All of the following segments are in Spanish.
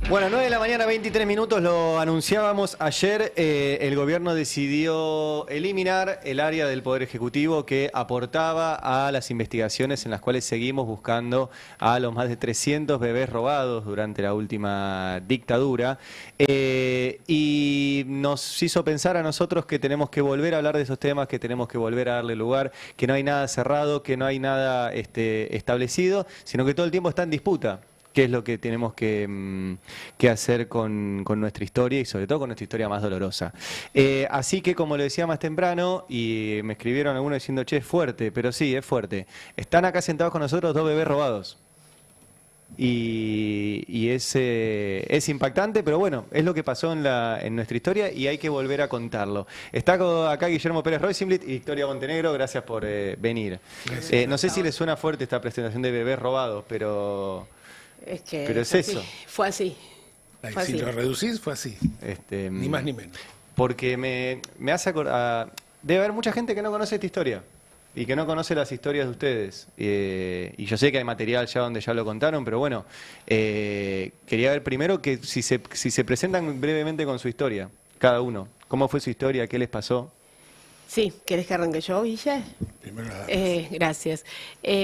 Bueno, 9 de la mañana, 23 minutos, lo anunciábamos ayer. El gobierno decidió eliminar el área del Poder Ejecutivo que aportaba a las investigaciones en las cuales seguimos buscando a los más de 300 bebés robados durante la última dictadura. Y nos hizo pensar a nosotros que tenemos que volver a hablar de esos temas, que tenemos que volver a darle lugar, que no hay nada cerrado, que no hay nada establecido, sino que todo el tiempo está en disputa. ¿Qué es lo que tenemos que hacer con nuestra historia y sobre todo con nuestra historia más dolorosa? Así que, como lo decía más temprano, y me escribieron algunos diciendo, che, es fuerte, pero sí, es fuerte. Están acá sentados con nosotros dos bebés robados. Y es impactante, pero bueno, es lo que pasó en nuestra historia y hay que volver a contarlo. Está acá Guillermo Pérez Roycimblit y Victoria Montenegro, gracias por venir. No sé si les suena fuerte esta presentación de bebés robados, pero es eso. Fue así. Fue así. Si lo reducís, fue así. Ni más ni menos. Porque me hace acordar. Debe haber mucha gente que no conoce esta historia y que no conoce las historias de ustedes. Y yo sé que hay material ya donde ya lo contaron, pero bueno, quería ver primero que si se presentan brevemente con su historia, cada uno. ¿Cómo fue su historia? ¿Qué les pasó? Sí, ¿querés que arranque yo, Guille? Primero Gracias.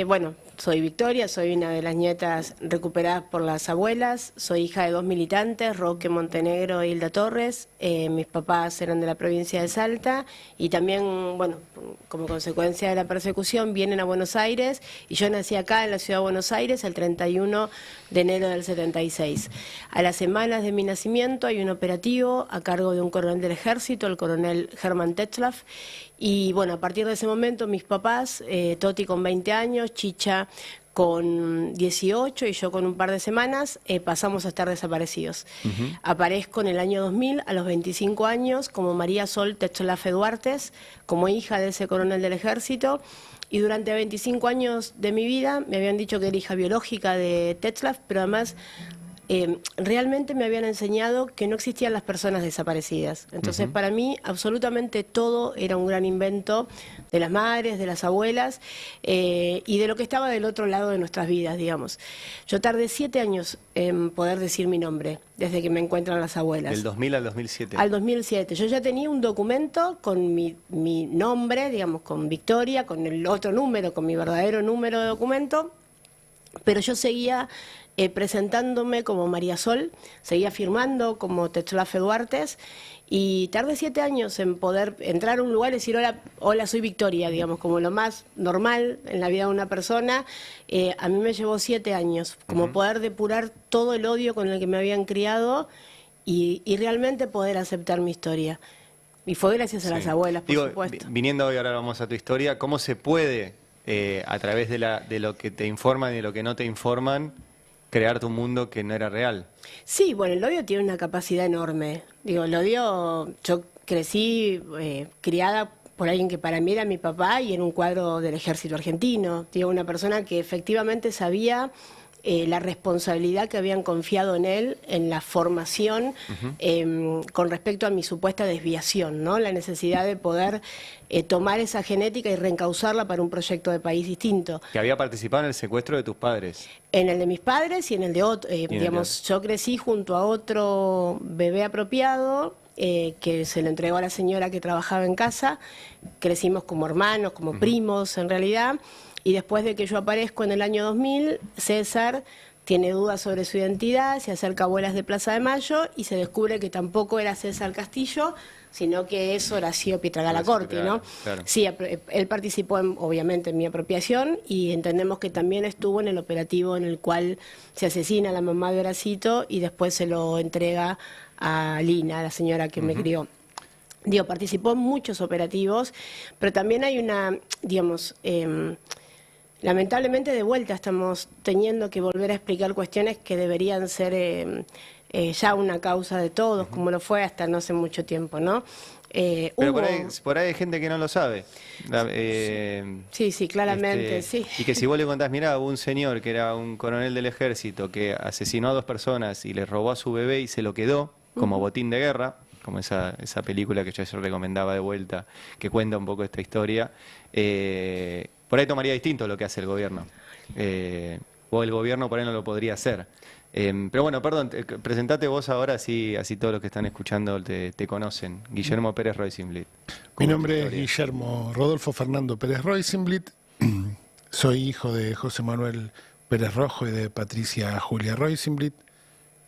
Bueno, soy Victoria, soy una de las nietas recuperadas por las abuelas, soy hija de dos militantes, Roque Montenegro e Hilda Torres. Mis papás eran de la provincia de Salta y también, bueno, como consecuencia de la persecución, vienen a Buenos Aires y yo nací acá en la ciudad de Buenos Aires el 31 de enero del 76. A las semanas de mi nacimiento hay un operativo a cargo de un coronel del ejército, el coronel Hermann Tetzlaff. Y bueno, a partir de ese momento mis papás, Toti con 20 años, Chicha con 18 y yo con un par de semanas, pasamos a estar desaparecidos. Aparezco en el año 2000, a los 25 años, como María Sol Tetzlaff Duartes, como hija de ese coronel del ejército. Y durante 25 años de mi vida me habían dicho que era hija biológica de Tetzlaff, pero además realmente me habían enseñado que no existían las personas desaparecidas. Entonces, para mí, absolutamente todo era un gran invento de las madres, de las abuelas, y de lo que estaba del otro lado de nuestras vidas, digamos. Yo tardé 7 años en poder decir mi nombre, desde que me encuentran las abuelas. ¿Del 2000 al 2007? Al 2007. Yo ya tenía un documento con mi nombre, digamos, con Victoria, con el otro número, con mi verdadero número de documento, pero yo seguía presentándome como María Sol, seguía firmando como Tetzlaff Duartes y tardé 7 años en poder entrar a un lugar y decir hola, soy Victoria, digamos, como lo más normal en la vida de una persona. A mí me llevó 7 años, como poder depurar todo el odio con el que me habían criado y realmente poder aceptar mi historia. Y fue gracias a las abuelas, por supuesto. Viniendo hoy, ahora vamos a tu historia, ¿cómo se puede, a través de lo que te informan y de lo que no te informan, crearte un mundo que no era real? Sí, bueno, el odio tiene una capacidad enorme. Digo, el odio, yo crecí criada por alguien que para mí era mi papá y en un cuadro del ejército argentino. Digo, una persona que efectivamente sabía la responsabilidad que habían confiado en él, en la formación, con respecto a mi supuesta desviación, ¿no? La necesidad de poder tomar esa genética y reencauzarla para un proyecto de país distinto. Que había participado en el secuestro de tus padres. En el de mis padres y en el de otro. Digamos, yo crecí junto a otro bebé apropiado, que se lo entregó a la señora que trabajaba en casa. Crecimos como hermanos, como primos en realidad. Y después de que yo aparezco en el año 2000, César tiene dudas sobre su identidad, se acerca a Abuelas de Plaza de Mayo y se descubre que tampoco era César Castillo, sino que es Horacio Pietragala Corti, ¿no? Claro. Sí, él participó obviamente en mi apropiación y entendemos que también estuvo en el operativo en el cual se asesina a la mamá de Horacito y después se lo entrega a Lina, la señora que me crió. Digo, participó en muchos operativos, pero también hay una, digamos, lamentablemente de vuelta estamos teniendo que volver a explicar cuestiones que deberían ser ya una causa de todos, como lo fue hasta no hace mucho tiempo, ¿no? Pero por ahí hay gente que no lo sabe. Sí, claramente, sí. Y que si vos le contás, mirá, hubo un señor que era un coronel del ejército que asesinó a 2 personas y le robó a su bebé y se lo quedó como botín de guerra, como esa película que yo ayer recomendaba de vuelta, que cuenta un poco esta historia, por ahí tomaría distinto lo que hace el gobierno. o el gobierno por ahí no lo podría hacer. Pero bueno, perdón, presentate vos ahora, así todos los que están escuchando te conocen. Guillermo Pérez Roisenblit. Mi nombre es Guillermo Rodolfo Fernando Pérez Roisenblit. Soy hijo de José Manuel Pérez Rojo y de Patricia Julia Roisenblit.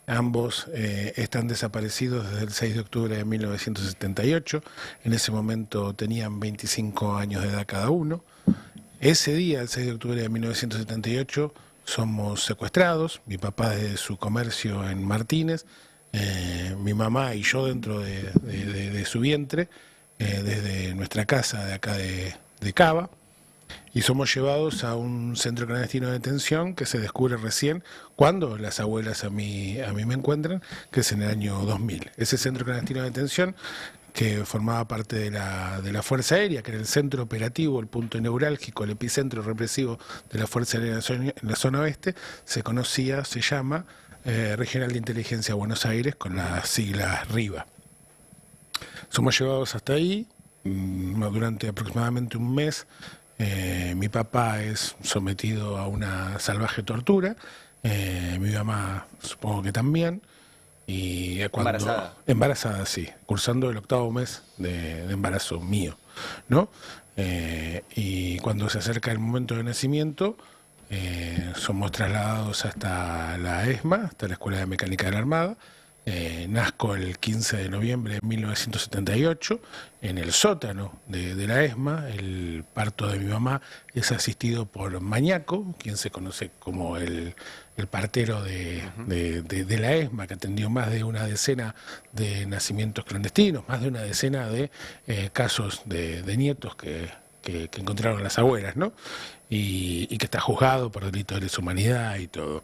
Ambos están desaparecidos desde el 6 de octubre de 1978. En ese momento tenían 25 años de edad cada uno. Ese día, el 6 de octubre de 1978, somos secuestrados. Mi papá de su comercio en Martínez, mi mamá y yo dentro de su vientre, desde nuestra casa de acá de Cava. Y somos llevados a un centro clandestino de detención que se descubre recién cuando las abuelas a mí me encuentran, que es en el año 2000. Ese centro clandestino de detención, que formaba parte de la Fuerza Aérea, que era el centro operativo, el punto neurálgico, el epicentro represivo de la Fuerza Aérea en la zona oeste, se llama Regional de Inteligencia Buenos Aires, con las siglas RIVA. Somos llevados hasta ahí durante aproximadamente un mes. Mi papá es sometido a una salvaje tortura, mi mamá supongo que también, y ¿Embarazada? Embarazada, sí, cursando el 8º mes de embarazo mío, ¿no? Y cuando se acerca el momento de nacimiento, somos trasladados hasta la ESMA, hasta la Escuela de Mecánica de la Armada. Nazco el 15 de noviembre de 1978 en el sótano de la ESMA. El parto de mi mamá es asistido por Mañaco, quien se conoce como el partero de la ESMA, que atendió más de una decena de nacimientos clandestinos, más de una decena de casos de nietos que encontraron las abuelas, ¿no? Y que está juzgado por delitos de lesa humanidad y todo.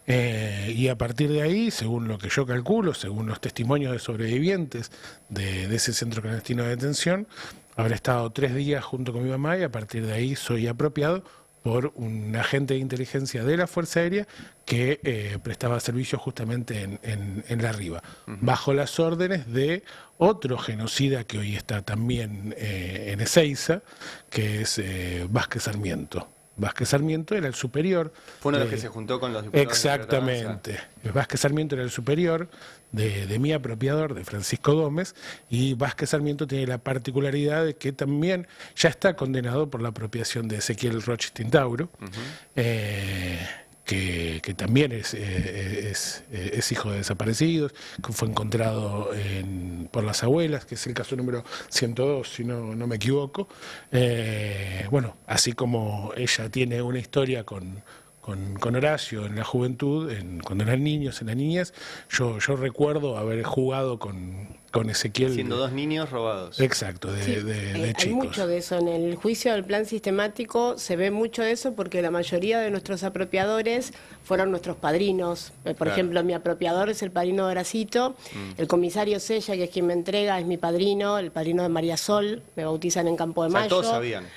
Y a partir de ahí, según lo que yo calculo, según los testimonios de sobrevivientes de ese centro clandestino de detención, habré estado 3 días junto con mi mamá y a partir de ahí soy apropiado por un agente de inteligencia de la Fuerza Aérea que prestaba servicio justamente en la Riva, bajo las órdenes de otro genocida que hoy está también en Ezeiza, que es Vázquez Sarmiento. Vázquez Sarmiento era el superior. Fue uno de los que se juntó con los diputados. Exactamente. Vázquez Sarmiento era el superior de mi apropiador, de Francisco Gómez, y Vázquez Sarmiento tiene la particularidad de que también ya está condenado por la apropiación de Ezequiel Roch Tintauro, que también es hijo de desaparecidos, que fue encontrado por las abuelas, que es el caso número 102, si no me equivoco. Bueno, así como ella tiene una historia con Horacio en la juventud, cuando eran niños, en la niñez, yo recuerdo haber jugado con Ezequiel. Siendo 2 niños robados. Exacto, de chicos. Hay mucho de eso. En el juicio del plan sistemático se ve mucho de eso porque la mayoría de nuestros apropiadores fueron nuestros padrinos. Por ejemplo, mi apropiador es el padrino de Horacito, el comisario Sella, que es quien me entrega, es mi padrino, el padrino de María Sol, me bautizan en Campo de Mayo. Todos sabían.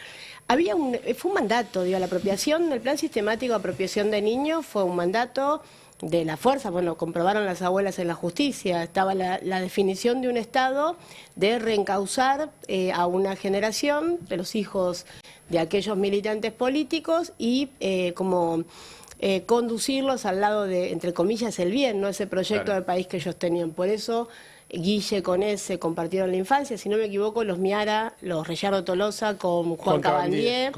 Fue un mandato, digo, la apropiación del plan sistemático de apropiación de niños fue un mandato de la fuerza, bueno, comprobaron las abuelas en la justicia, estaba la definición de un Estado de reencauzar a una generación de los hijos de aquellos militantes políticos y conducirlos al lado de, entre comillas, el bien, no ese proyecto de país que ellos tenían. Por eso Guille con ese compartieron la infancia, si no me equivoco, los Miara, los Reyardo Tolosa con Juan Cabandier,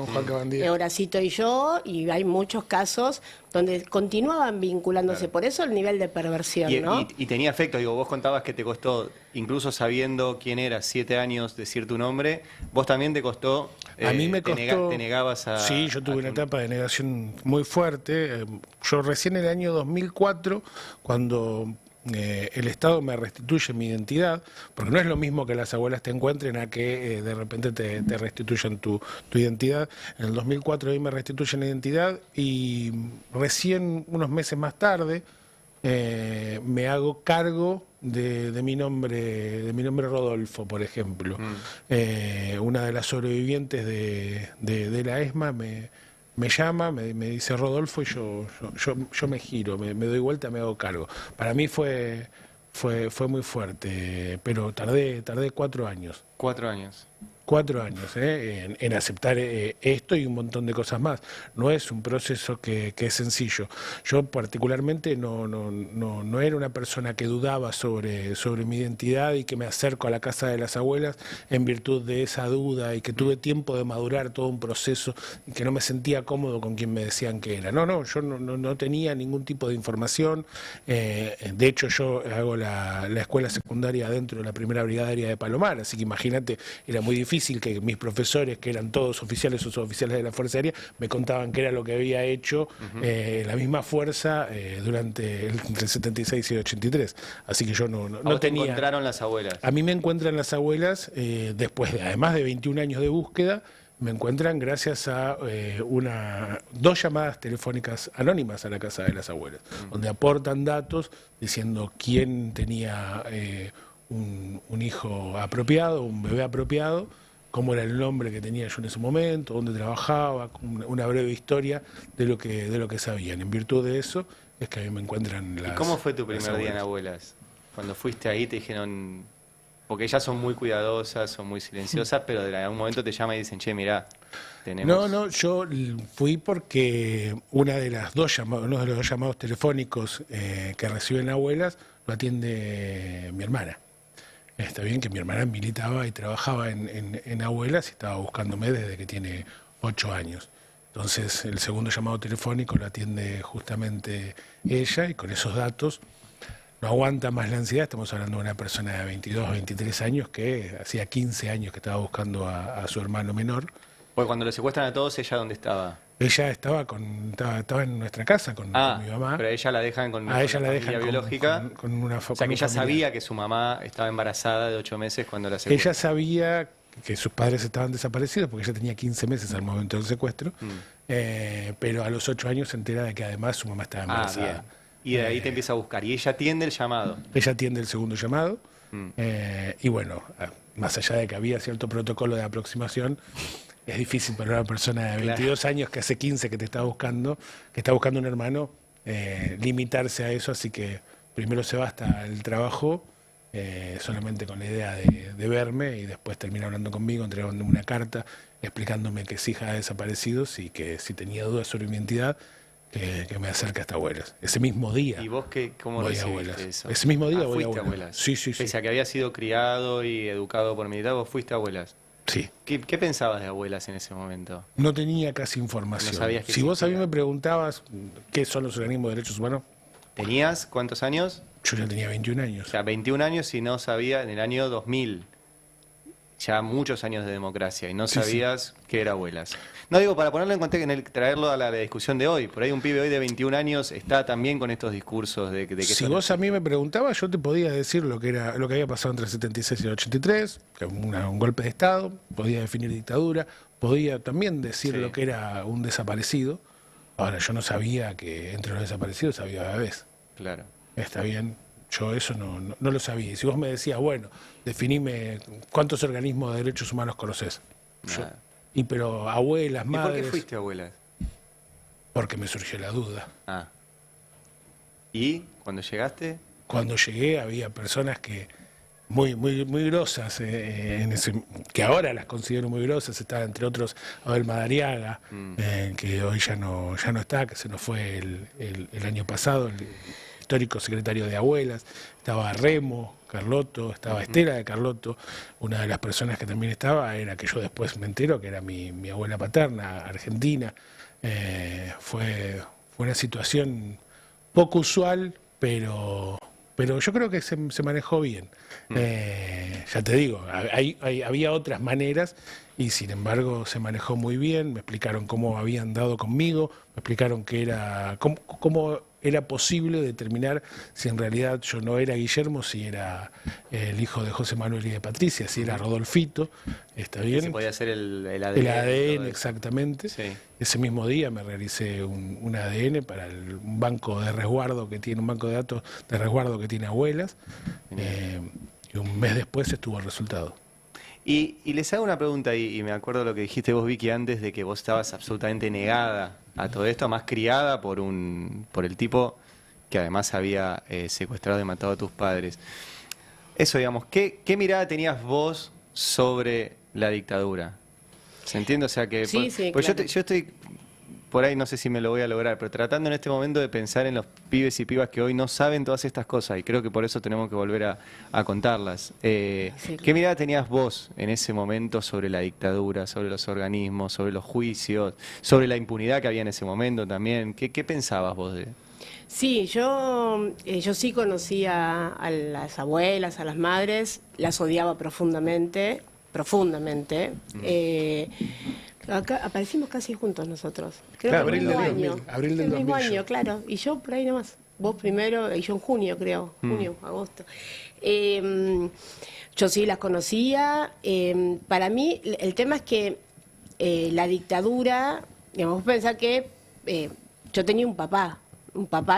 Horacito y yo, y hay muchos casos donde continuaban vinculándose, por eso el nivel de perversión, ¿no? Y tenía efecto, digo, vos contabas que te costó, incluso sabiendo quién eras, 7 años decir tu nombre, vos también te costó, a mí me costó, te negabas a... Sí, yo tuve una etapa de negación muy fuerte, yo recién en el año 2004, cuando el Estado me restituye mi identidad, porque no es lo mismo que las abuelas te encuentren a que de repente te restituyan tu identidad. En el 2004 ahí me restituyen la identidad y recién unos meses más tarde me hago cargo de mi nombre Rodolfo, por ejemplo. Una de las sobrevivientes de la ESMA me llama, me dice Rodolfo y yo me giro, me doy vuelta, me hago cargo. Para mí fue muy fuerte, pero tardé 4 años. 4 años. 4 años en aceptar esto y un montón de cosas más. No es un proceso que es sencillo. Yo particularmente no era una persona que dudaba sobre mi identidad y que me acerco a la casa de las abuelas en virtud de esa duda y que tuve tiempo de madurar todo un proceso y que no me sentía cómodo con quien me decían que era. Yo no tenía ningún tipo de información. De hecho, yo hago la escuela secundaria dentro de la primera brigada aérea de Palomar, así que imagínate, era muy difícil que mis profesores, que eran todos oficiales o suboficiales de la Fuerza Aérea, me contaban qué era lo que había hecho la misma fuerza entre el 76 y el 83. Así que yo no ¿A tenía... te encontraron las abuelas? A mí me encuentran las abuelas después además de 21 años de búsqueda, me encuentran gracias a 2 llamadas telefónicas anónimas a la casa de las abuelas, donde aportan datos diciendo quién tenía un hijo apropiado, un bebé apropiado, cómo era el nombre que tenía yo en ese momento, dónde trabajaba, una breve historia de lo que sabían. En virtud de eso es que a mí me encuentran las... ¿Y cómo fue tu primer día en abuelas? Cuando fuiste ahí te dijeron, porque ellas son muy cuidadosas, son muy silenciosas, pero en algún momento te llaman y dicen, che, mirá, tenemos... Yo fui porque uno de los 2 llamados telefónicos que reciben abuelas lo atiende mi hermana. Está bien que mi hermana militaba y trabajaba en abuelas y estaba buscándome desde que tiene 8 años. Entonces el segundo llamado telefónico lo atiende justamente ella y con esos datos no aguanta más la ansiedad. Estamos hablando de una persona de 22, 23 años que hacía 15 años que estaba buscando a su hermano menor. Pues cuando lo secuestran a todos, ¿ella dónde estaba? Ella estaba en nuestra casa con mi mamá. Pero a ella la dejan con a ella la la dejan biológica. Con una o sea, que ella sabía que su mamá estaba embarazada de 8 meses cuando la secuestraron. Ella sabía que sus padres estaban desaparecidos porque ella tenía 15 meses al momento del secuestro, pero a los 8 años se entera de que además su mamá estaba embarazada. Bien. Y de ahí te empieza a buscar. Y ella atiende el llamado. Ella atiende el segundo llamado. Y bueno, más allá de que había cierto protocolo de aproximación, es difícil para una persona de 22 años que hace 15 que te está buscando, un hermano, limitarse a eso. Así que primero se va hasta el trabajo, solamente con la idea de verme, y después termina hablando conmigo, entregándome una carta, explicándome que su hija ha desaparecido y que si tenía dudas sobre mi identidad, que me acerque hasta abuelas. Ese mismo día. ¿Y vos cómo voy a recibiste abuelas. eso? Ese mismo día voy a ¿fuiste abuelas? Sí. Pese a que había sido criado y educado por militar, vos fuiste a abuelas. Sí. ¿Qué pensabas de abuelas en ese momento? No tenía casi información. No sabías que si vos a mí existía. me preguntabas qué son los organismos de derechos humanos, ¿Tenías cuántos años? yo ya tenía 21 O años. sea, 21 años y no sabía en el año 2000. Ya muchos años de democracia y no Sí, sabías qué era abuelas. No digo para ponerlo en contexto, traerlo a la discusión de hoy. Por ahí un pibe hoy de 21 años está también con estos discursos de que Si vos a mí me preguntabas, yo te podía decir lo que había pasado entre el 76 y el 83, que un golpe de Estado, podía definir dictadura, podía también decir lo que era un desaparecido. Ahora, yo no sabía que entre los desaparecidos había bebés. Claro. Está bien, yo eso no lo sabía. Y si vos me decías, bueno, definime cuántos organismos de derechos humanos conoces. Nada. Pero abuelas, ¿Y madres... por qué fuiste a abuelas? Porque me surgió la duda. Ah. ¿Y cuando llegaste? Cuando llegué había personas que muy grosas, que ahora las considero muy grosas. Estaba entre otros Abel Madariaga, que hoy ya no está, que se nos fue el año pasado, el histórico secretario de abuelas. Estaba Remo Carlotto, estaba Estela de Carlotto. Una de las personas que también estaba era, que yo después me entero, que era mi abuela paterna, argentina. Fue una situación poco usual, pero yo creo que se manejó bien. Ya te digo, había otras maneras y sin embargo se manejó muy bien. Me explicaron cómo habían dado conmigo, me explicaron cómo era posible determinar si en realidad yo no era Guillermo, si era el hijo de José Manuel y de Patricia, si era Rodolfito. ¿Está bien? Se podía hacer el ADN. El ADN, exactamente. Sí. Ese mismo día me realicé un ADN para un banco de resguardo que tiene, un banco de datos de resguardo que tiene abuelas. Y un mes después estuvo el resultado. Y les hago una pregunta, y me acuerdo lo que dijiste vos, Vicky, antes, de que vos estabas absolutamente negada a todo esto, más criada por el tipo que además había secuestrado y matado a tus padres. Eso, digamos, ¿qué mirada tenías vos sobre la dictadura. ¿Se entiende? O sea que... Sí, sí, pues claro. yo estoy, por ahí no sé si me lo voy a lograr, pero tratando en este momento de pensar en los pibes y pibas que hoy no saben todas estas cosas, y creo que por eso tenemos que volver a contarlas. Sí, ¿Qué claro. mirada tenías vos en ese momento sobre la dictadura, sobre los organismos, sobre los juicios, sobre la impunidad que había en ese momento también? ¿Qué pensabas vos de...? Sí, yo sí conocía a las abuelas, a las madres, las odiaba profundamente, profundamente. Acá aparecimos casi juntos nosotros. Creo Claro, que el mismo abril del año. 2000, abril del El mismo 2000 yo. año, claro. Y yo por ahí nomás. Vos primero, y yo en junio, creo. Junio, agosto. Yo sí las conocía. Para mí, el tema es que la dictadura, digamos, vos pensás que yo tenía un papá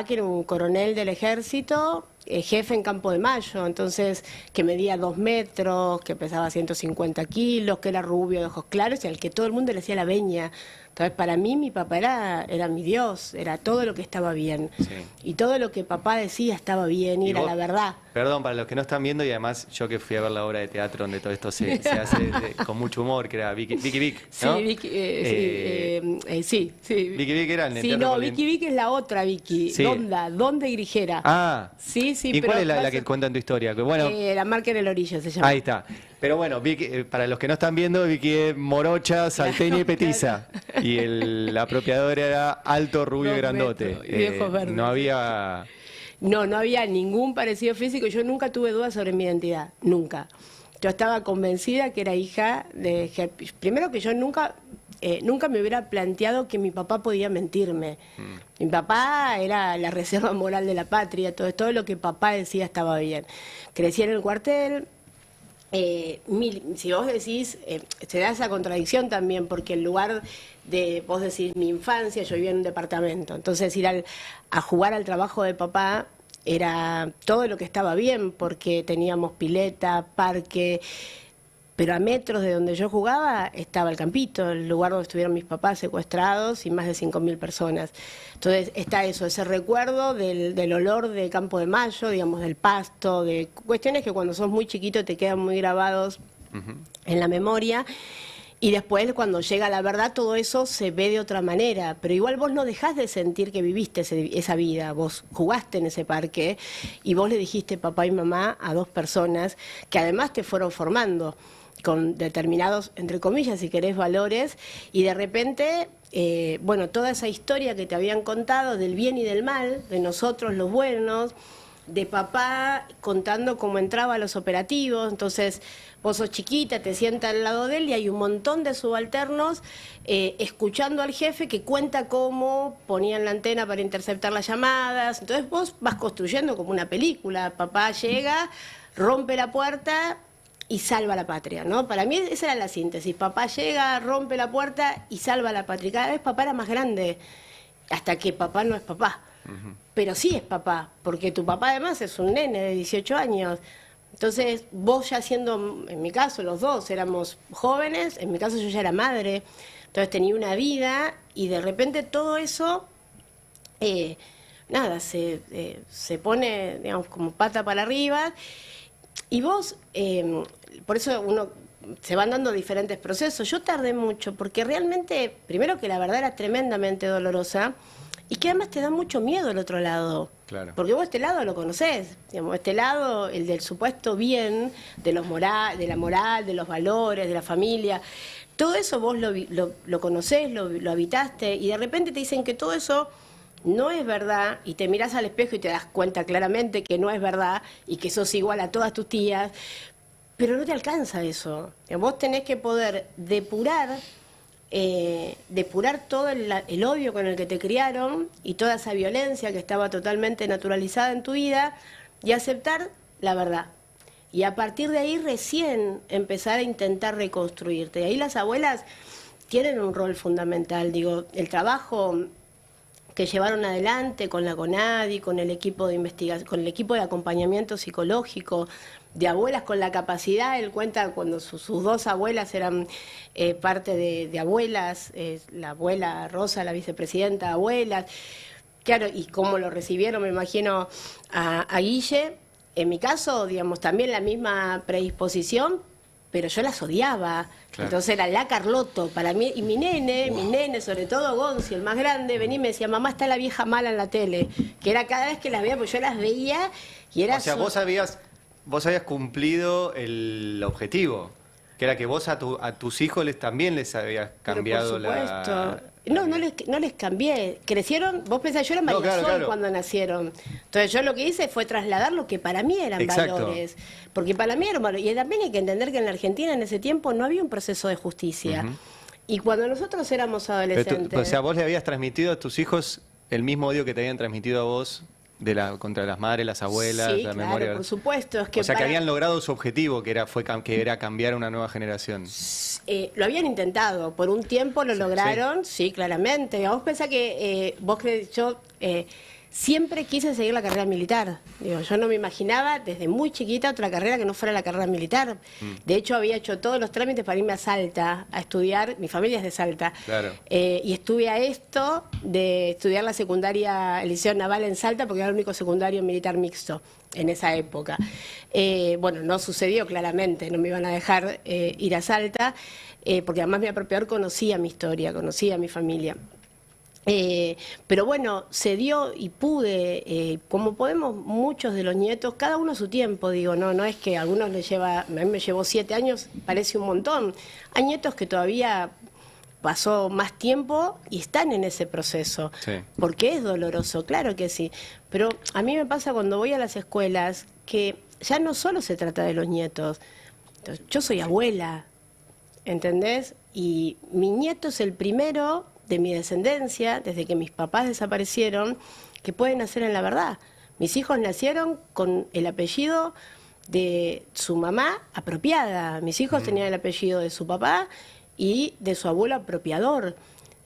que era un coronel del ejército, jefe en Campo de Mayo, entonces que medía 2 metros, que pesaba 150 kilos, que era rubio, de ojos claros y al que todo el mundo le hacía la veña. Entonces para mí mi papá era mi Dios, era todo lo que estaba bien. Sí. Y todo lo que papá decía estaba bien y ¿Y era vos? la verdad. Perdón, para los que no están viendo, y además yo que fui a ver la obra de teatro donde todo esto se hace con mucho humor, que era Vicky Vic, ¿no? Sí, Vicky, sí. Vicky Vic era en el Sí, Teatro no, Colin. Vicky Vic es la otra Vicky, Sí. Donda y Grijera. Ah, Sí, sí, ¿y pero cuál es la pasa- que cuenta en tu historia? Que bueno, La marca en el orillo se llama. ahí está. Pero bueno, Vicky, para los que no están viendo, Vicky es morocha, salteña y petiza. Y la apropiadora era alto, rubio y 2 grandote. metros y de ojos verdes. No había... No había ningún parecido físico. Yo nunca tuve dudas sobre mi identidad, nunca. Yo estaba convencida que era hija de... Primero que yo nunca me hubiera planteado que mi papá podía mentirme. Mi papá era la reserva moral de la patria, todo lo que papá decía estaba bien. Crecí en el cuartel. Si vos decís, se da esa contradicción también, porque en lugar de vos decís mi infancia, yo vivía en un departamento, entonces ir a jugar al trabajo de papá era todo lo que estaba bien, porque teníamos pileta, parque, pero a metros de donde yo jugaba estaba el Campito, el lugar donde estuvieron mis papás secuestrados y más de 5.000 personas. Entonces está eso, ese recuerdo del olor de Campo de Mayo, digamos, del pasto, de cuestiones que cuando sos muy chiquito te quedan muy grabados en la memoria. Y después, cuando llega la verdad, todo eso se ve de otra manera. Pero igual vos no dejás de sentir que viviste esa vida. Vos jugaste en ese parque y vos le dijiste papá y mamá a 2 personas que además te fueron formando con determinados, entre comillas, si querés, valores, y de repente, toda esa historia que te habían contado del bien y del mal, de nosotros los buenos, de papá contando cómo entraba a los operativos, entonces vos sos chiquita, te sientas al lado de él y hay un montón de subalternos escuchando al jefe que cuenta cómo ponían la antena para interceptar las llamadas, entonces vos vas construyendo como una película, papá llega, rompe la puerta y salva a la patria, ¿no? Para mí esa era la síntesis. Papá llega, rompe la puerta y salva a la patria. Cada vez papá era más grande, hasta que papá no es papá. Pero sí es papá, porque tu papá además es un nene de 18 años. Entonces, vos ya siendo, en mi caso, los dos éramos jóvenes, en mi caso yo ya era madre, entonces tenía una vida y de repente todo eso, se pone, digamos, como pata para arriba. Y vos, por eso uno se van dando diferentes procesos. Yo tardé mucho porque realmente, primero que la verdad era tremendamente dolorosa y que además te da mucho miedo el otro lado. Claro. Porque vos este lado lo conocés, digamos, este lado, el del supuesto bien, de la moral, de los valores, de la familia. Todo eso vos lo conocés, lo habitaste y de repente te dicen que todo eso no es verdad y te mirás al espejo y te das cuenta claramente que no es verdad y que sos igual a todas tus tías, pero no te alcanza eso. Vos tenés que poder depurar todo el odio con el que te criaron y toda esa violencia que estaba totalmente naturalizada en tu vida y aceptar la verdad. Y a partir de ahí recién empezar a intentar reconstruirte. Y ahí las abuelas tienen un rol fundamental, digo, el trabajo que llevaron adelante con la CONADI, con el equipo de investigación, con el equipo de acompañamiento psicológico, de abuelas con la capacidad. Él cuenta cuando sus 2 abuelas eran parte de abuelas, la abuela Rosa, la vicepresidenta, abuelas, claro, y cómo lo recibieron, me imagino, a Guille. En mi caso, digamos, también la misma predisposición, pero yo las odiaba. Claro. Entonces era la Carlotto para mí, y mi nene, sobre todo Gonzi, el más grande, venía y me decía, mamá, está la vieja mala en la tele, que era cada vez que las veía, porque yo las veía y era... O sea, vos habías cumplido el objetivo, que era que vos a tus hijos también les habías cambiado Pero por supuesto. la... No les cambié. Crecieron, vos pensás, yo era María Sol claro. cuando nacieron. Entonces yo lo que hice fue trasladar lo que para mí eran Exacto. valores. Porque para mí eran valores. Y también hay que entender que en la Argentina en ese tiempo no había un proceso de justicia. Y cuando nosotros éramos Pero adolescentes... o sea, vos le habías transmitido a tus hijos el mismo odio que te habían transmitido a vos contra las madres, las abuelas, sí, la claro, memoria. por supuesto. Es que O sea, que para- habían logrado su objetivo, que era cambiar una nueva generación. Lo habían intentado, por un tiempo lo lograron, sí, claramente. Vos pensás que yo siempre quise seguir la carrera militar. Digo, yo no me imaginaba desde muy chiquita otra carrera que no fuera la carrera militar. De hecho, había hecho todos los trámites para irme a Salta a estudiar. Mi familia es de Salta. Claro. Y estuve a esto de estudiar la secundaria, el Liceo Naval en Salta, porque era el único secundario militar mixto en esa época. Bueno, no sucedió claramente, no me iban a dejar ir a Salta, porque además mi apropiador conocía mi historia, conocía mi familia. Pero bueno, se dio y pude, como podemos muchos de los nietos, cada uno a su tiempo, digo, no es que a algunos les lleva, a mí me llevó 7 años, parece un montón. Hay nietos que todavía pasó más tiempo y están en ese proceso, Sí. porque es doloroso, claro que sí. Pero a mí me pasa cuando voy a las escuelas que ya no solo se trata de los nietos. Entonces, yo soy abuela, ¿entendés? Y mi nieto es el primero de mi descendencia, desde que mis papás desaparecieron, que pueden nacer en la verdad. Mis hijos nacieron con el apellido de su mamá apropiada. Mis hijos tenían el apellido de su papá y de su abuelo apropiador.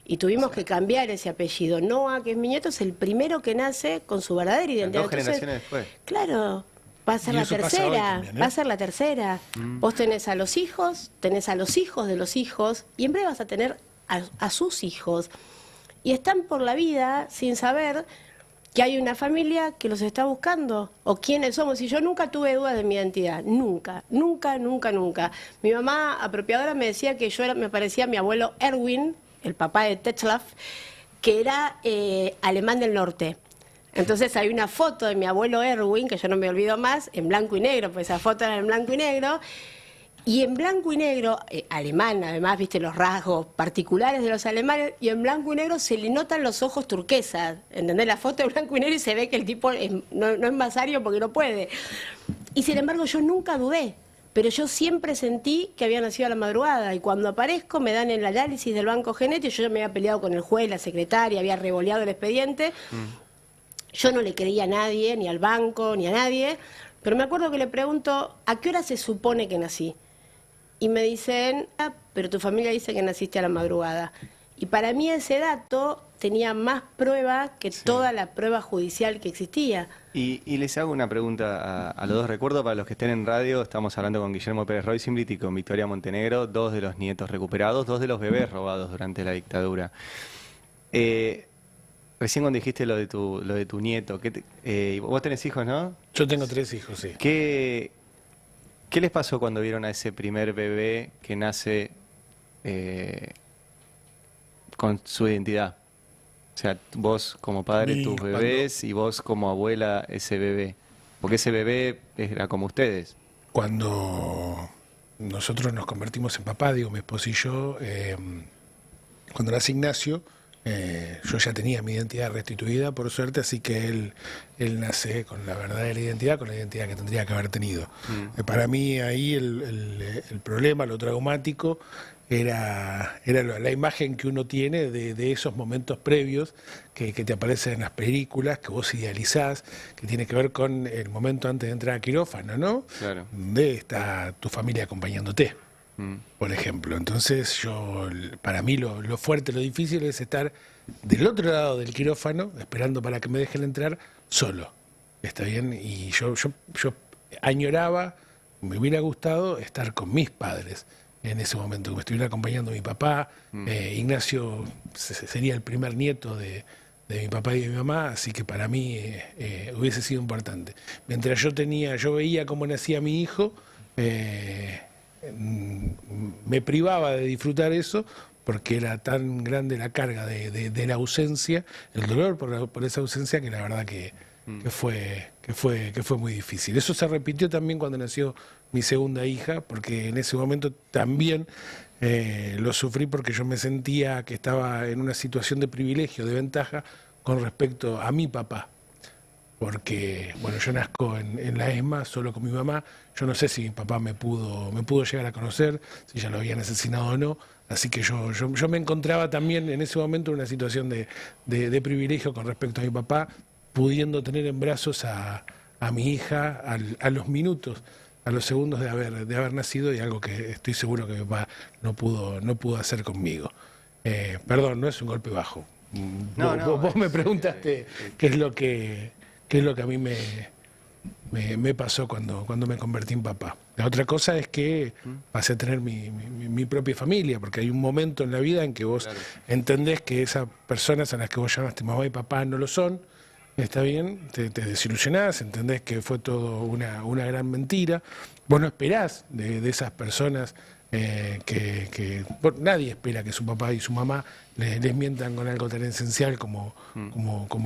Y tuvimos que cambiar ese apellido. Noah, que es mi nieto, es el primero que nace con su verdadera identidad. 2 generaciones después. Claro, va a ser Y la eso pasa hoy tercera, también, ¿eh? va a ser la tercera. Vos tenés a los hijos, tenés a los hijos de los hijos, y en breve vas a tener a sus hijos. Y están por la vida sin saber que hay una familia que los está buscando, o quiénes somos. Y yo nunca tuve dudas de mi identidad, nunca. Mi mamá apropiadora me decía que me parecía a mi abuelo Erwin, el papá de Tetzlaff, que era alemán del norte. Entonces hay una foto de mi abuelo Erwin, que yo no me olvido más, en blanco y negro, pues esa foto era en blanco y negro. Y en blanco y negro, alemán, además, viste los rasgos particulares de los alemanes, y en blanco y negro se le notan los ojos turquesas, ¿entendés? La foto de blanco y negro y se ve que el tipo no es masario porque no puede. Y sin embargo yo nunca dudé, pero yo siempre sentí que había nacido a la madrugada, y cuando aparezco me dan el análisis del banco genético, yo ya me había peleado con el juez, la secretaria, había revoleado el expediente. Yo no le creía a nadie, ni al banco, ni a nadie, pero me acuerdo que le pregunto, ¿a qué hora se supone que nací? Y me dicen, pero tu familia dice que naciste a la madrugada. Y para mí ese dato tenía más prueba que toda la prueba judicial que existía. Y les hago una pregunta a los dos. Recuerdo, para los que estén en radio, estamos hablando con Guillermo Pérez Roycimblit y con Victoria Montenegro, 2 de los nietos recuperados, 2 de los bebés robados durante la dictadura. Recién cuando dijiste lo de tu nieto, vos tenés hijos, ¿no? Yo tengo 3 hijos, sí. ¿Qué les pasó cuando vieron a ese primer bebé que nace con su identidad? O sea, vos como padre, tus bebés, y vos como abuela, ese bebé. Porque ese bebé era como ustedes. Cuando nosotros nos convertimos en papá, digo, mi esposa y yo, cuando nace Ignacio, yo ya tenía mi identidad restituida, por suerte, así que él nace con la verdadera identidad, con la identidad que tendría que haber tenido. Para mí ahí el problema, lo traumático, era la imagen que uno tiene de esos momentos previos que te aparecen en las películas, que vos idealizás, que tiene que ver con el momento antes de entrar a quirófano, ¿no? Claro. Donde está tu familia acompañándote, por ejemplo. Entonces para mí lo fuerte, lo difícil es estar del otro lado del quirófano, esperando para que me dejen entrar solo. ¿Está bien? Y yo añoraba, me hubiera gustado estar con mis padres en ese momento, que me estuviera acompañando mi papá. Ignacio sería el primer nieto de mi papá y de mi mamá, así que para mí hubiese sido importante. Mientras yo veía cómo nacía mi hijo, me privaba de disfrutar eso porque era tan grande la carga de la ausencia, el dolor por esa ausencia, que la verdad que fue muy difícil. Eso se repitió también cuando nació mi segunda hija, porque en ese momento también lo sufrí, porque yo me sentía que estaba en una situación de privilegio, de ventaja con respecto a mi papá. Porque, bueno, yo nazco en la ESMA solo con mi mamá. Yo no sé si mi papá me pudo llegar a conocer, si ya lo habían asesinado o no. Así que yo me encontraba también en ese momento en una situación de privilegio con respecto a mi papá, pudiendo tener en brazos a mi hija a los minutos, a los segundos de haber nacido, y algo que estoy seguro que mi papá no pudo hacer conmigo. Perdón, no es un golpe bajo. Vos me preguntaste qué es lo que a mí me pasó cuando me convertí en papá. La otra cosa es que pasé a tener mi propia familia, porque hay un momento en la vida en que vos entendés que esas personas a las que vos llamaste mamá y papá no lo son. Está bien, te desilusionás, entendés que fue todo una gran mentira. Vos no esperás de esas personas bueno, nadie espera que su papá y su mamá les mientan con algo tan esencial como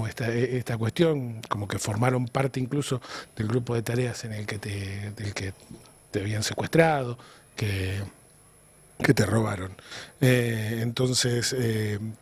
esta cuestión, como que formaron parte incluso del grupo de tareas del que te habían secuestrado, que te robaron. Entonces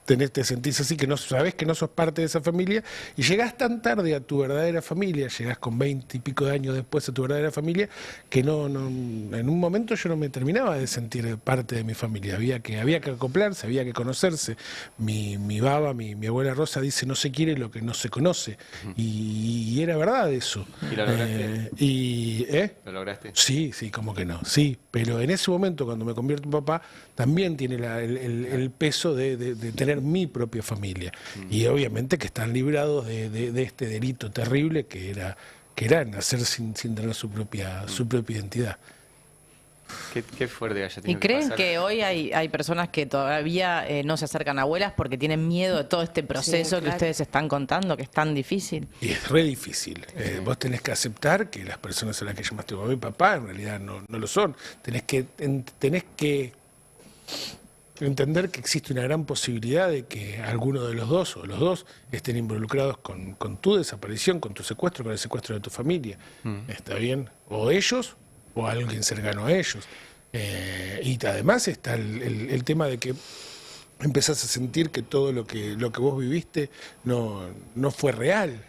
te sentís así, que no sabés que no sos parte de esa familia, y llegás tan tarde a tu verdadera familia, llegás con 20 y pico de años después a tu verdadera familia, que en un momento yo no me terminaba de sentir parte de mi familia. Había que acoplarse, había que conocerse. Mi baba, mi abuela Rosa dice: no se quiere lo que no se conoce. Y era verdad eso. ¿Y lo lograste? ¿Lo lograste? Sí, como que no, sí. Pero en ese momento, cuando me convierto en papá, también tiene el peso de tener mi propia familia. Y obviamente que están librados de este delito terrible que era nacer sin tener su propia identidad. Qué fuerte que haya tenido ¿Y creen pasar. que hoy hay personas que todavía no se acercan a abuelas porque tienen miedo de todo este proceso que ustedes están contando, que es tan difícil? Y es re difícil. Vos tenés que aceptar que las personas a las que llamaste mamá y papá en realidad no lo son. Tenés que entender que existe una gran posibilidad de que alguno de los dos o los dos estén involucrados con tu desaparición, con tu secuestro, con el secuestro de tu familia. ¿Está bien? O ellos o alguien cercano a ellos. Y además está el tema de que empezás a sentir que todo lo que vos viviste no fue real,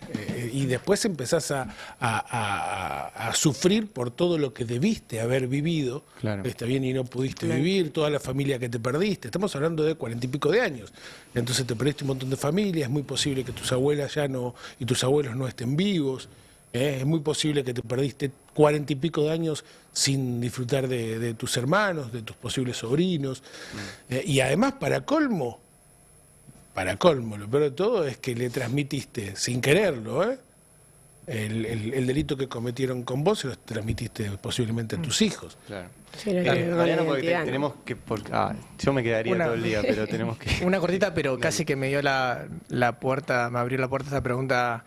y después empezás a sufrir por todo lo que debiste haber vivido, está bien, y no pudiste vivir, toda la familia que te perdiste. Estamos hablando de 40 y pico de años, entonces te perdiste un montón de familias. Es muy posible que tus abuelas y tus abuelos no estén vivos. Es muy posible que te perdiste 40 y pico de años sin disfrutar de tus hermanos, de tus posibles sobrinos. Y además, para colmo, lo peor de todo es que le transmitiste, sin quererlo, el delito que cometieron con vos, se lo transmitiste posiblemente a tus hijos. Claro. Sí, Mariano, porque tenemos que... yo me quedaría todo el día, pero tenemos que... Una cortita, pero casi que me dio la puerta, me abrió la puerta esta pregunta,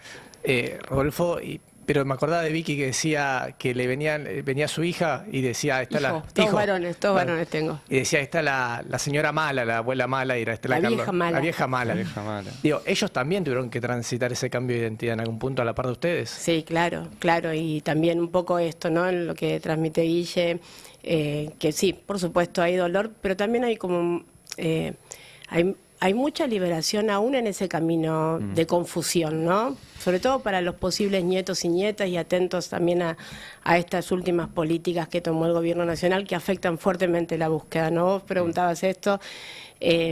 Rodolfo, pero me acordaba de Vicky que decía que venía su hija y decía, está todos varones tengo. Y decía, está la señora mala, la abuela mala, y era la vieja mala. La vieja mala. Digo, ellos también tuvieron que transitar ese cambio de identidad en algún punto a la par de ustedes. Sí, claro, y también un poco esto, ¿no? Lo que transmite Guille, que sí, por supuesto hay dolor, pero también hay como... hay mucha liberación aún en ese camino de confusión, ¿no? Sobre todo para los posibles nietos y nietas, y atentos también a estas últimas políticas que tomó el gobierno nacional, que afectan fuertemente la búsqueda, ¿no? Vos preguntabas esto,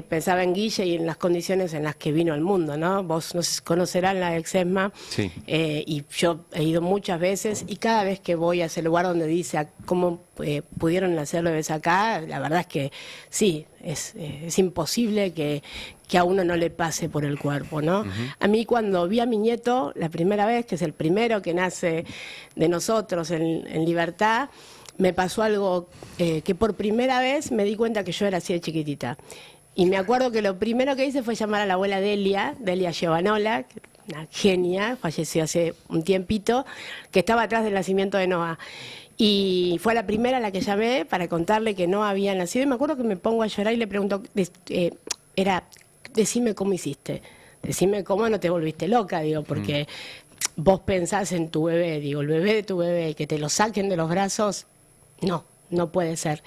pensaba en Guille y en las condiciones en las que vino al mundo, ¿no? Vos nos conocerán la ex-ESMA, sí. Y yo he ido muchas veces, y cada vez que voy a ese lugar donde dice cómo pudieron nacer bebés acá, la verdad es que sí, es imposible que a uno no le pase por el cuerpo, ¿no? A mí, cuando vi a mi nieto la primera vez, que es el primero que nace de nosotros en libertad, me pasó algo que por primera vez me di cuenta que yo era así de chiquitita. Y me acuerdo que lo primero que hice fue llamar a la abuela Delia Giovanola, una genia, falleció hace un tiempito, que estaba atrás del nacimiento de Noah. Y fue la primera a la que llamé para contarle que no había nacido. Y me acuerdo que me pongo a llorar y le pregunto, decime cómo hiciste, decime cómo no te volviste loca, digo, porque vos pensás en tu bebé, digo, el bebé de tu bebé, que te lo saquen de los brazos, no puede ser.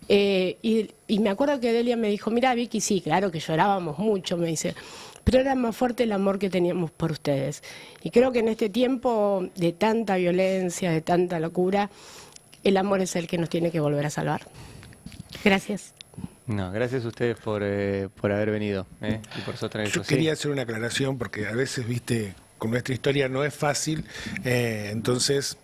Y me acuerdo que Delia me dijo, mira Vicky, sí, claro que llorábamos mucho, me dice, pero era más fuerte el amor que teníamos por ustedes. Y creo que en este tiempo de tanta violencia, de tanta locura, el amor es el que nos tiene que volver a salvar. Gracias. No, gracias a ustedes por haber venido y por sostener eso. Yo quería hacer una aclaración porque a veces, viste, con nuestra historia no es fácil, entonces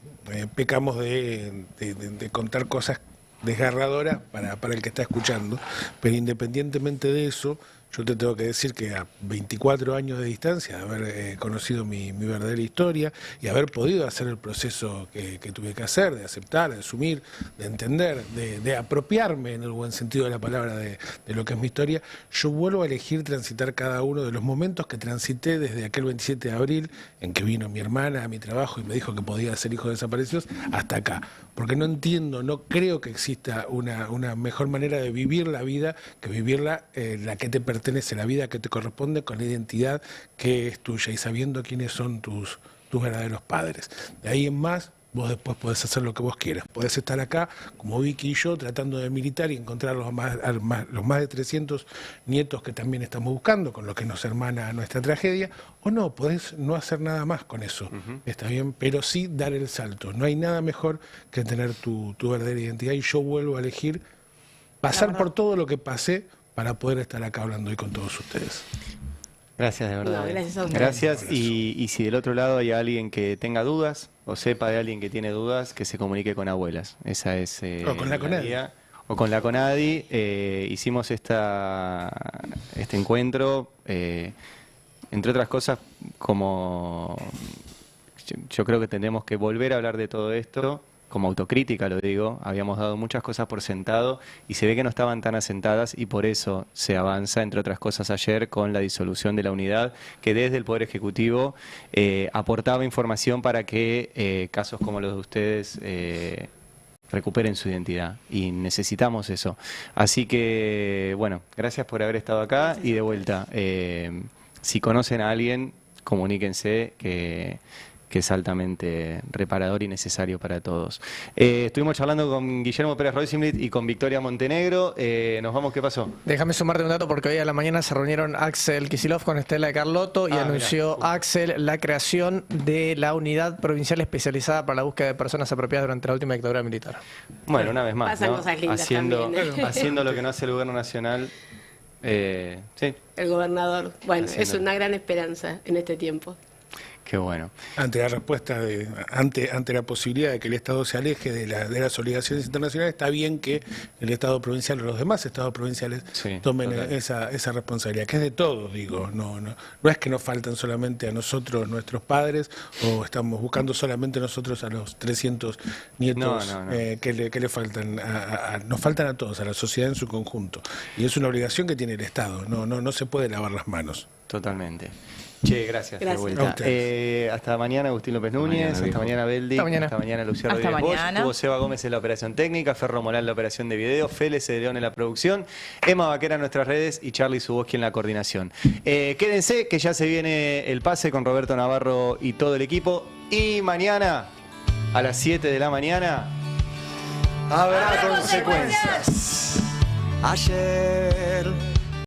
pecamos de contar cosas desgarradodoras para el que está escuchando, pero independientemente de eso, yo te tengo que decir que a 24 años de distancia, de haber conocido mi verdadera historia y haber podido hacer el proceso que tuve que hacer, de aceptar, de asumir, de entender, de apropiarme en el buen sentido de la palabra de lo que es mi historia, yo vuelvo a elegir transitar cada uno de los momentos que transité desde aquel 27 de abril en que vino mi hermana a mi trabajo y me dijo que podía ser hijo de desaparecidos hasta acá. Porque no entiendo, no creo que exista una mejor manera de vivir la vida que vivirla la que te pertenece, la vida que te corresponde con la identidad que es tuya y sabiendo quiénes son tus verdaderos padres. De ahí en más, vos después podés hacer lo que vos quieras. Podés estar acá, como Vicky y yo, tratando de militar y encontrar los más de 300 nietos que también estamos buscando, con lo que nos hermana nuestra tragedia, o no, podés no hacer nada más con eso, está bien, pero sí dar el salto. No hay nada mejor que tener tu verdadera identidad y yo vuelvo a elegir pasar por todo lo que pasé para poder estar acá hablando hoy con todos ustedes. Gracias, de verdad. No, gracias a ustedes. Gracias. Y si del otro lado hay alguien que tenga dudas o sepa de alguien que tiene dudas, que se comunique con abuelas. Esa es O con la CONADI. guía. O con la CONADI. Hicimos este encuentro, entre otras cosas, como yo creo que tenemos que volver a hablar de todo esto. Como autocrítica lo digo, habíamos dado muchas cosas por sentado y se ve que no estaban tan asentadas y por eso se avanza, entre otras cosas ayer, con la disolución de la unidad que desde el Poder Ejecutivo aportaba información para que casos como los de ustedes recuperen su identidad y necesitamos eso. Así que, bueno, gracias por haber estado acá y de vuelta, si conocen a alguien, comuníquense que es altamente reparador y necesario para todos. Estuvimos charlando con Guillermo Pérez Roisenblit y con Victoria Montenegro. Nos vamos, ¿qué pasó? Déjame sumarte un dato porque hoy a la mañana se reunieron Axel Kicillof con Estela de Carlotto y anunció Axel la creación de la Unidad Provincial Especializada para la Búsqueda de Personas Apropiadas durante la última dictadura militar. Bueno, una vez más, Pasan ¿no? cosas lindas haciendo lo que no hace el gobierno nacional. Sí. El gobernador. Bueno, Haciendo. es una gran esperanza en este tiempo. Qué bueno. Ante la respuesta, ante la posibilidad de que el Estado se aleje de las obligaciones internacionales, está bien que el Estado provincial o los demás estados provinciales tomen esa responsabilidad, que es de todos, digo. No es que nos faltan solamente a nosotros, nuestros padres, o estamos buscando solamente nosotros a los 300 nietos que le faltan. Nos faltan a todos, a la sociedad en su conjunto. Y es una obligación que tiene el Estado. No se puede lavar las manos. Totalmente. Che, gracias. De vuelta. Hasta mañana, Agustín López Núñez. Hasta mañana, Beldi. Hasta mañana, Lucía Rodríguez Bosch. Hugo Seba Gómez en la operación técnica. Ferro Moral en la operación de video. Félix de León en la producción. Emma Vaquera en nuestras redes. Y Charlie Suboski en la coordinación. Quédense, que ya se viene el pase con Roberto Navarro y todo el equipo. Y mañana, a las 7 de la mañana, habrá consecuencias. Ayer